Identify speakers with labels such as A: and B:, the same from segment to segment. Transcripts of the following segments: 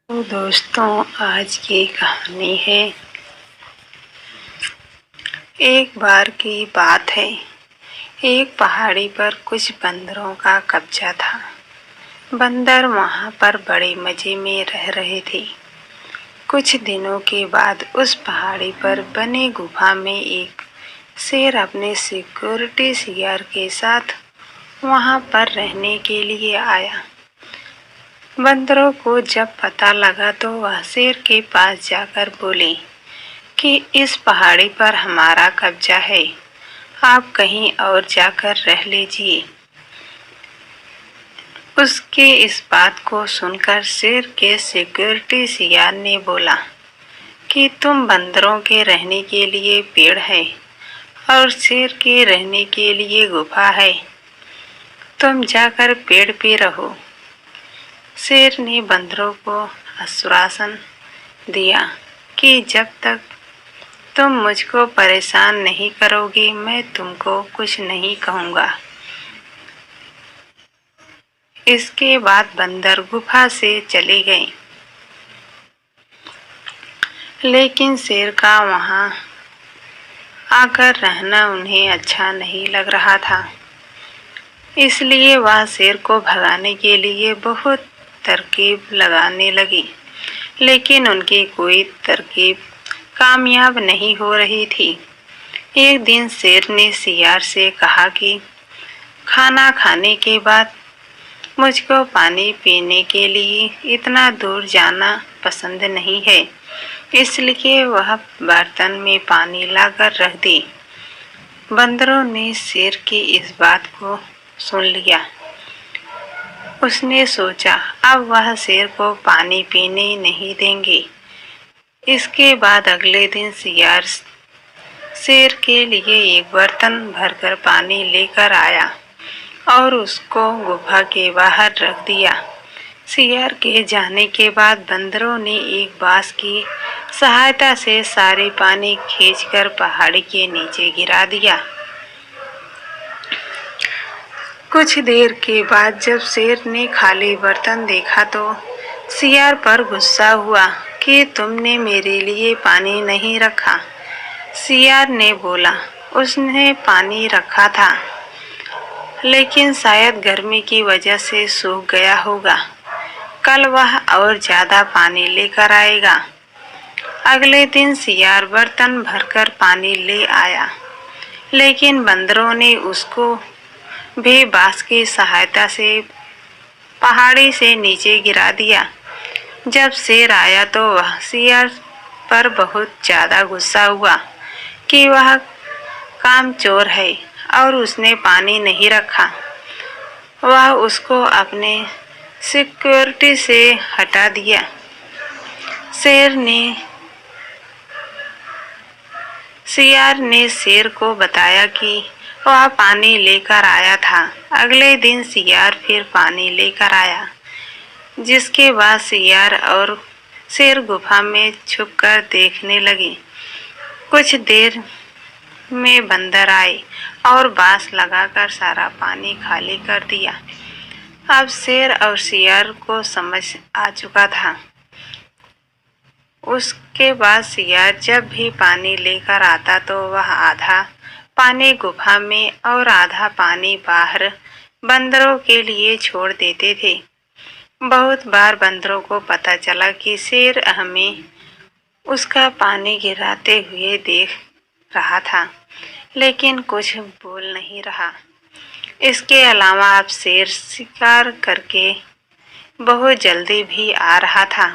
A: तो दोस्तों, आज की कहानी है। एक बार की बात है। एक पहाड़ी पर कुछ बंदरों का कब्जा था। बंदर वहां पर बड़े मजे में रह रहे थे। कुछ दिनों के बाद उस पहाड़ी पर बने गुफा में एक शेर अपने सिक्योरिटी शिकार के साथ वहां पर रहने के लिए आया। बंदरों को जब पता लगा तो वह शेर के पास जाकर बोले कि इस पहाड़ी पर हमारा कब्जा है, आप कहीं और जाकर रह लीजिए। उसके इस बात को सुनकर शेर के सिक्योरिटी शिकार ने बोला कि तुम बंदरों के रहने के लिए पेड़ है और शेर के रहने के लिए गुफा है। तुम जाकर पेड़ पे रहो। शेर ने बंदरों को आश्वासन दिया कि जब तक तुम मुझको परेशान नहीं करोगे मैं तुमको कुछ नहीं कहूँगा। इसके बाद बंदर गुफा से चले गए, लेकिन शेर का वहाँ आकर रहना उन्हें अच्छा नहीं लग रहा था। इसलिए वह शेर को भगाने के लिए बहुत तरकीब लगाने लगी, लेकिन उनकी कोई तरकीब कामयाब नहीं हो रही थी। एक दिन शेर ने शिकार से कहा कि खाना खाने के बाद मुझको पानी पीने के लिए इतना दूर जाना पसंद नहीं है, इसलिए वह बर्तन में पानी लाकर रख दी। बंदरों ने शेर की इस बात को सुन लिया। उसने सोचा अब वह शेर को पानी पीने नहीं देंगे। इसके बाद अगले दिन शिकार शेर के लिए एक बर्तन भरकर पानी लेकर आया और उसको गुफा के बाहर रख दिया। शिकार के जाने के बाद बंदरों ने एक बांस की सहायता से सारे पानी खींचकर पहाड़ी के नीचे गिरा दिया। कुछ देर के बाद जब शेर ने खाली बर्तन देखा तो शिकार पर गुस्सा हुआ कि तुमने मेरे लिए पानी नहीं रखा। शिकार ने बोला उसने पानी रखा था, लेकिन शायद गर्मी की वजह से सूख गया होगा। कल वह और ज्यादा पानी लेकर आएगा। अगले दिन शिकार बर्तन भरकर पानी ले आया, लेकिन बंदरों ने उसको भी बांस की सहायता से पहाड़ी से नीचे गिरा दिया। जब शेर आया तो वह शिकार पर बहुत ज्यादा गुस्सा हुआ कि वह कामचोर है और उसने पानी नहीं रखा। वह उसको अपने सिक्योरिटी से हटा दिया। शिकार ने शेर को बताया कि वह पानी लेकर आया था। अगले दिन शिकार फिर पानी लेकर आया, जिसके बाद शिकार और शेर गुफा में छुपकर देखने लगे। कुछ देर में बंदर आए और बांस लगाकर सारा पानी खाली कर दिया। अब शेर और शिकार को समझ आ चुका था। उसके बाद शिकार जब भी पानी लेकर आता तो वह आधा पानी गुफा में और आधा पानी बाहर बंदरों के लिए छोड़ देते थे। बहुत बार बंदरों को पता चला कि शेर हमें उसका पानी गिराते हुए देख रहा था, लेकिन कुछ बोल नहीं रहा। इसके अलावा अब शेर शिकार करके बहुत जल्दी भी आ रहा था।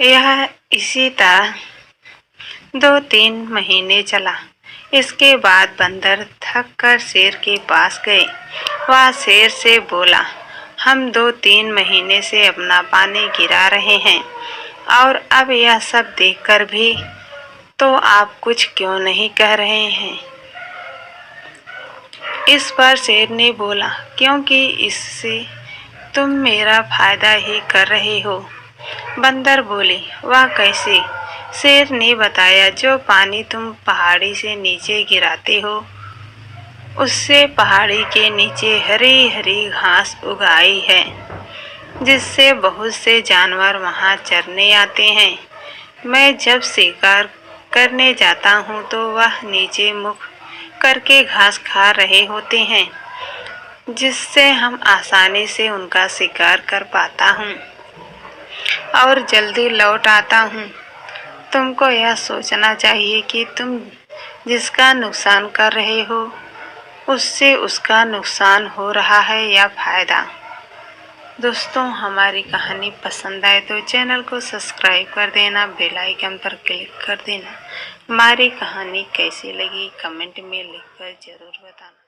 A: यह इसी तरह 2-3 महीने चला। इसके बाद बंदर थक कर शेर के पास गए। वह शेर से बोला हम 2-3 महीने से अपना पानी गिरा रहे हैं और अब यह सब देखकर भी तो आप कुछ क्यों नहीं कह रहे हैं। इस पर शेर ने बोला क्योंकि इससे तुम मेरा फायदा ही कर रहे हो। बंदर बोले वह कैसे। शेर ने बताया जो पानी तुम पहाड़ी से नीचे गिराते हो उससे पहाड़ी के नीचे हरी हरी घास उगाई है। जिससे बहुत से जानवर वहां चरने आते हैं। मैं जब शिकार करने जाता हूं तो वह नीचे मुख करके घास खा रहे होते हैं, जिससे हम आसानी से उनका शिकार कर पाता हूं और जल्दी लौट आता हूं। तुमको यह सोचना चाहिए कि तुम जिसका नुकसान कर रहे हो उससे उसका नुकसान हो रहा है या फायदा। दोस्तों, हमारी कहानी पसंद आए तो चैनल को सब्सक्राइब कर देना, बेल आइकन पर क्लिक कर देना। हमारी कहानी कैसी लगी कमेंट में लिखकर ज़रूर बताना।